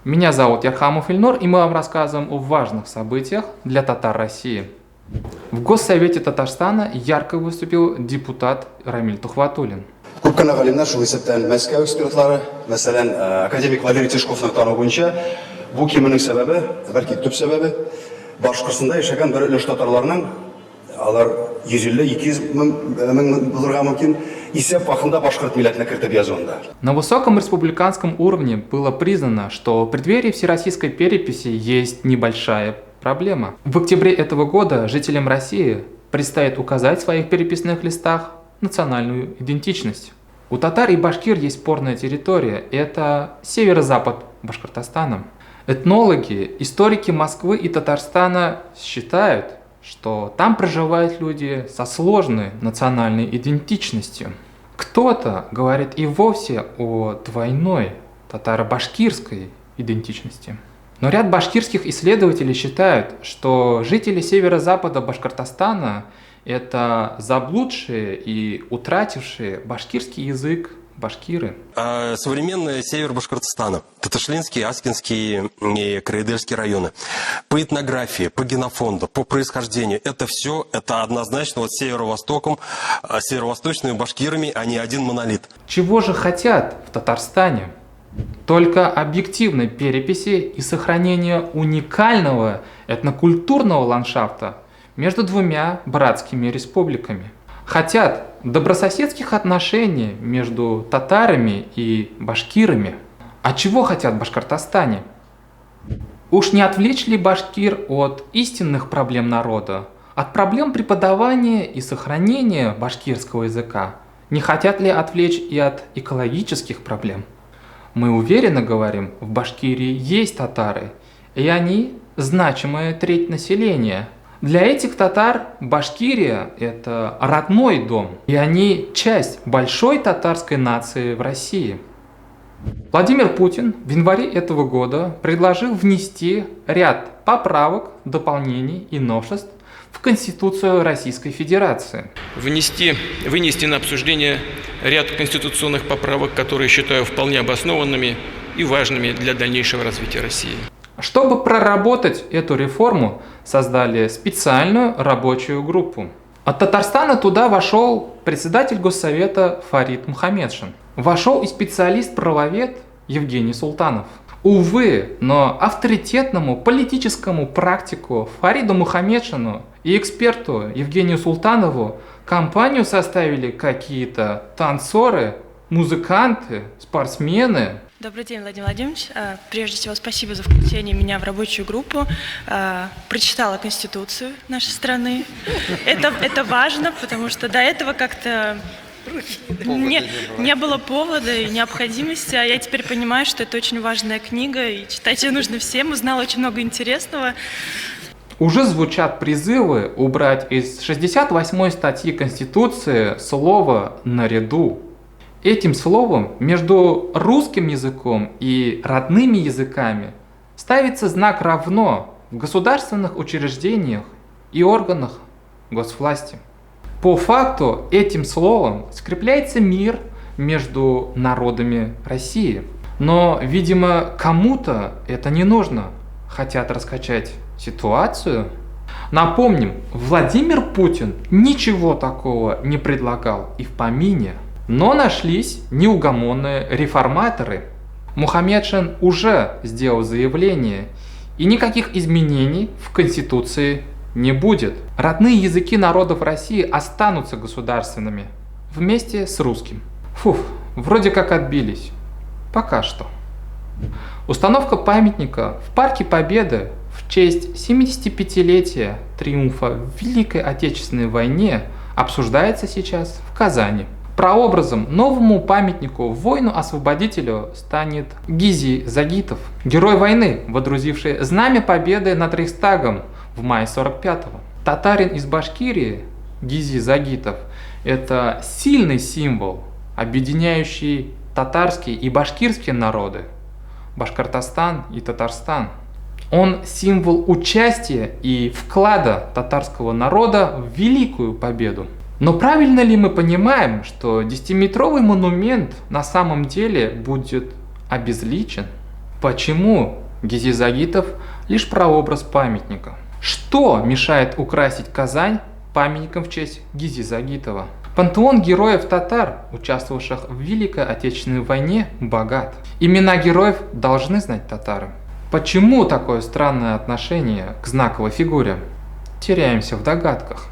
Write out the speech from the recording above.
Меня зовут Ярхамов Ильнур, и мы вам рассказываем о важных событиях для татар России. В Госсовете Татарстана ярко выступил депутат Рамиль Тухватуллин. Көпкенә галимнәр шул исәптән Мәскәү экспертлары, мәсәлән, академик Валерий Тишковның тану буенча, бу кименең сәбәбе, бәлки төп сәбәбе, Башкортстанда яшәгән бер өлеш татарларның, алар 150-200 мең булырга мөмкин, исәп вакытында башкорт милләтенә кертеп язуында. На высоком республиканском уровне было признано, что в преддверии всероссийской переписи есть небольшая проблема. В октябре этого года жителям России предстоит указать в своих переписных листах национальную идентичность. У татар и башкир есть спорная территория, это северо-запад Башкортостана. Этнологи, историки Москвы и Татарстана считают, что там проживают люди со сложной национальной идентичностью. Кто-то говорит и вовсе о двойной татаро-башкирской идентичности. Но ряд башкирских исследователей считают, что жители северо-запада Башкортостана – это заблудшие и утратившие башкирский язык башкиры. Современный север Башкортостана, Таташлинский, Аскинский и Карайдельский районы. По этнографии, по генофонду, по происхождению, это все, это однозначно вот северо-востоком, северо-восточными башкирами, а не один монолит. Чего же хотят в Татарстане? Только объективной переписи и сохранения уникального этнокультурного ландшафта между двумя братскими республиками. Хотят добрососедских отношений между татарами и башкирами. А чего хотят в Башкортостане? Уж не отвлечь ли башкир от истинных проблем народа, от проблем преподавания и сохранения башкирского языка? Не хотят ли отвлечь и от экологических проблем? Мы уверенно говорим, в Башкирии есть татары, и они значимая треть населения. Для этих татар Башкирия – это родной дом, и они часть большой татарской нации в России. Владимир Путин в январе этого года предложил внести ряд поправок, дополнений и новшеств в Конституцию Российской Федерации. Вынести на обсуждение ряд конституционных поправок, которые считаю вполне обоснованными и важными для дальнейшего развития России. Чтобы проработать эту реформу, создали специальную рабочую группу. От Татарстана туда вошел председатель Госсовета Фарид Мухаммедшин. Вошел и специалист-правовед Евгений Султанов. Увы, но авторитетному политическому практику Фариду Мухаммедшину и эксперту Евгению Султанову компанию составили какие-то танцоры, музыканты, спортсмены. Добрый день, Владимир Владимирович. Прежде всего, спасибо за включение меня в рабочую группу. Прочитала Конституцию нашей страны. Это важно, потому что до этого как-то не было повода и необходимости, а я теперь понимаю, что это очень важная книга, и читать ее нужно всем. Узнала очень много интересного. Уже звучат призывы убрать из 68-й статьи Конституции слово «наряду». Этим словом между русским языком и родными языками ставится знак «равно» в государственных учреждениях и органах госвласти. По факту этим словом скрепляется мир между народами России. Но, видимо, кому-то это не нужно. Хотят раскачать ситуацию. Напомним, Владимир Путин ничего такого не предлагал и в помине. Но нашлись неугомонные реформаторы. Мухаммедшин уже сделал заявление, и никаких изменений в Конституции не будет. Родные языки народов России останутся государственными вместе с русским. Вроде как отбились. Пока что. Установка памятника в Парке Победы в честь 75-летия триумфа в Великой Отечественной войне обсуждается сейчас в Казани. Прообразом новому памятнику воину-освободителю станет Гизи Загитов, герой войны, водрузивший знамя победы над Рейхстагом в мае 45-го. Татарин из Башкирии Гизи Загитов – это сильный символ, объединяющий татарские и башкирские народы, Башкортостан и Татарстан. Он символ участия и вклада татарского народа в великую победу. Но правильно ли мы понимаем, что 10-метровый монумент на самом деле будет обезличен? Почему Гизи Загитов лишь прообраз памятника? Что мешает украсить Казань памятником в честь Гизи Загитова? Пантеон героев татар, участвовавших в Великой Отечественной войне, богат. Имена героев должны знать татары. Почему такое странное отношение к знаковой фигуре? Теряемся в догадках.